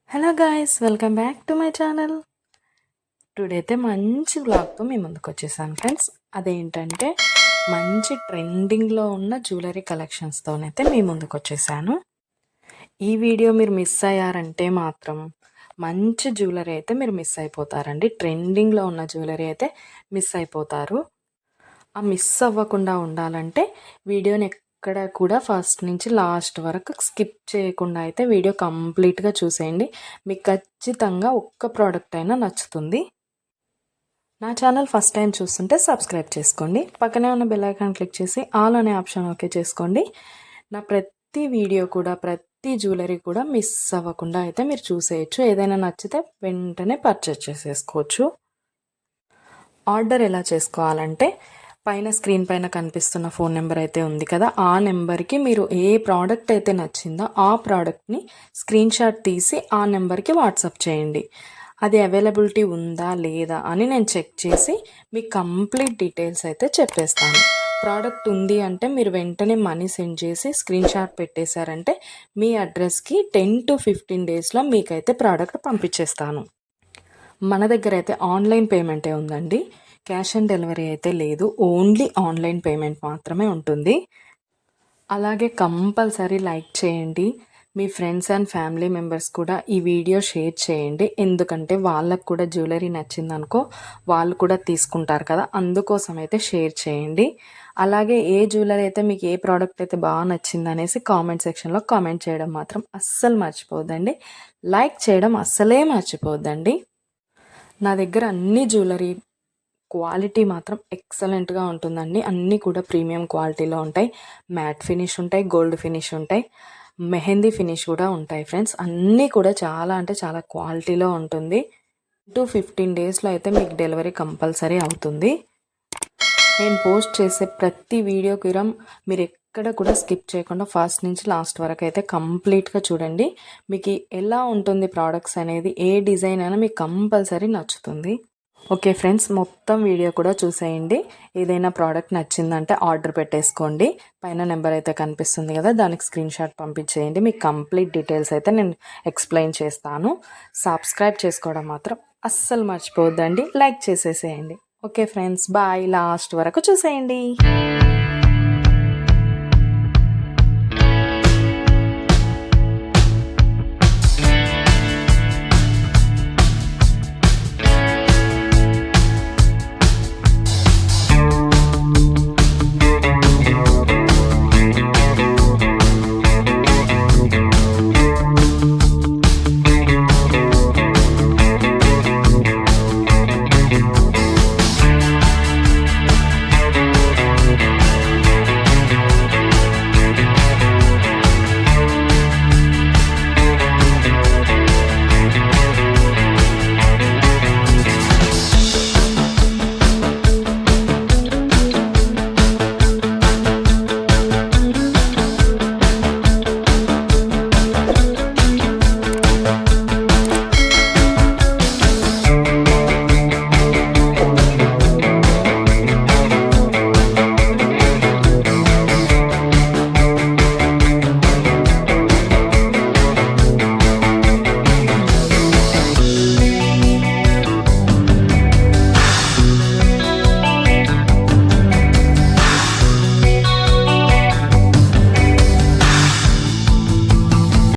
Hello guys, welcome back to my channel. Today అయితే మంచి వ్లాగ్తో మీ ముందుకు వచ్చేసాను ఫ్రెండ్స్. అదేంటంటే మంచి ట్రెండింగ్లో ఉన్న జ్యువెలరీ కలెక్షన్స్తోనైతే మీ ముందుకు వచ్చేసాను. ఈ వీడియో మీరు మిస్ అయ్యారంటే మాత్రం మంచి జ్యువెలరీ అయితే మీరు మిస్ అయిపోతారండి. ట్రెండింగ్లో ఉన్న జ్యువెలరీ అయితే మిస్ అయిపోతారు. ఆ మిస్ అవ్వకుండా ఉండాలంటే వీడియోని ఎక్కడ కూడా ఫస్ట్ నుంచి లాస్ట్ వరకు స్కిప్ చేయకుండా అయితే వీడియో కంప్లీట్గా చూసేయండి. మీకు ఖచ్చితంగా ఒక్క ప్రోడక్ట్ అయినా నచ్చుతుంది. నా ఛానల్ ఫస్ట్ టైం చూస్తుంటే సబ్స్క్రైబ్ చేసుకోండి. పక్కనే ఉన్న బెల్ ఐకాన్ క్లిక్ చేసి ఆల్ అనే ఆప్షన్ ఓకే చేసుకోండి. నా ప్రతి వీడియో కూడా ప్రతి జ్యువెలరీ కూడా మిస్ అవ్వకుండా అయితే మీరు చూసేయచ్చు. ఏదైనా నచ్చితే వెంటనే పర్చేస్ చేసేసుకోవచ్చు. ఆర్డర్ ఎలా చేసుకోవాలంటే పైన స్క్రీన్ పైన కనిపిస్తున్న ఫోన్ నెంబర్ అయితే ఉంది కదా, ఆ నెంబర్కి మీరు ఏ ప్రోడక్ట్ అయితే నచ్చిందో ఆ ప్రోడక్ట్ని స్క్రీన్ షాట్ తీసి ఆ నెంబర్కి వాట్సాప్ చేయండి. అది అవైలబిలిటీ ఉందా లేదా అని నేను చెక్ చేసి మీకు కంప్లీట్ డీటెయిల్స్ అయితే చెప్పేస్తాను. ప్రోడక్ట్ ఉంది అంటే మీరు వెంటనే మనీ సెండ్ చేసి స్క్రీన్ షాట్ పెట్టేశారంటే మీ అడ్రస్కి 10 to 15 డేస్లో మీకైతే ప్రోడక్ట్ పంపించేస్తాను. మన దగ్గర అయితే ఆన్లైన్ పేమెంటే ఉందండి. క్యాష్ ఆన్ డెలివరీ అయితే లేదు. ఓన్లీ ఆన్లైన్ పేమెంట్ మాత్రమే ఉంటుంది. అలాగే కంపల్సరీ లైక్ చేయండి. మీ ఫ్రెండ్స్ అండ్ ఫ్యామిలీ మెంబర్స్ కూడా ఈ వీడియో షేర్ చేయండి. ఎందుకంటే వాళ్ళకు కూడా జ్యువెలరీ నచ్చిందనుకో వాళ్ళు కూడా తీసుకుంటారు కదా, అందుకోసం అయితే షేర్ చేయండి. అలాగే ఏ జ్యువెలరీ అయితే మీకు ఏ ప్రోడక్ట్ అయితే బాగా నచ్చింది అనేసి కామెంట్ సెక్షన్లో కామెంట్ చేయడం మాత్రం అస్సలు మర్చిపోవద్దండి. లైక్ చేయడం అస్సలే మర్చిపోవద్దండి. నా దగ్గర అన్ని జ్యువెలరీ క్వాలిటీ మాత్రం ఎక్సలెంట్గా ఉంటుందండి. అన్నీ కూడా ప్రీమియం క్వాలిటీలో ఉంటాయి. మ్యాట్ ఫినిష్ ఉంటాయి, గోల్డ్ ఫినిష్ ఉంటాయి, మెహందీ ఫినిష్ కూడా ఉంటాయి ఫ్రెండ్స్. అన్నీ కూడా చాలా అంటే చాలా క్వాలిటీలో ఉంటుంది. 15 డేస్లో అయితే మీకు డెలివరీ కంపల్సరీ అవుతుంది. నేను పోస్ట్ చేసే ప్రతి వీడియోకి మీరు ఎక్కడ కూడా స్కిప్ చేయకుండా ఫస్ట్ నుంచి లాస్ట్ వరకు అయితే కంప్లీట్గా చూడండి. మీకు ఎలా ఉంటుంది ప్రోడక్ట్స్ అనేది, ఏ డిజైన్ అయినా మీకు కంపల్సరీ నచ్చుతుంది. ఓకే ఫ్రెండ్స్, మొత్తం వీడియో కూడా చూసేయండి. ఏదైనా ప్రోడక్ట్ నచ్చిందంటే ఆర్డర్ పెట్టేసుకోండి. పైన నెంబర్ అయితే కనిపిస్తుంది కదా, దానికి స్క్రీన్ షాట్ పంపించేయండి. మీకు కంప్లీట్ డీటెయిల్స్ అయితే నేను ఎక్స్ప్లెయిన్ చేస్తాను. సబ్స్క్రైబ్ చేసుకోవడం మాత్రం అస్సలు మర్చిపోవద్దండి. లైక్ చేసేసేయండి. Okay friends, bye. లాస్ట్ వరకు చూసేయండి.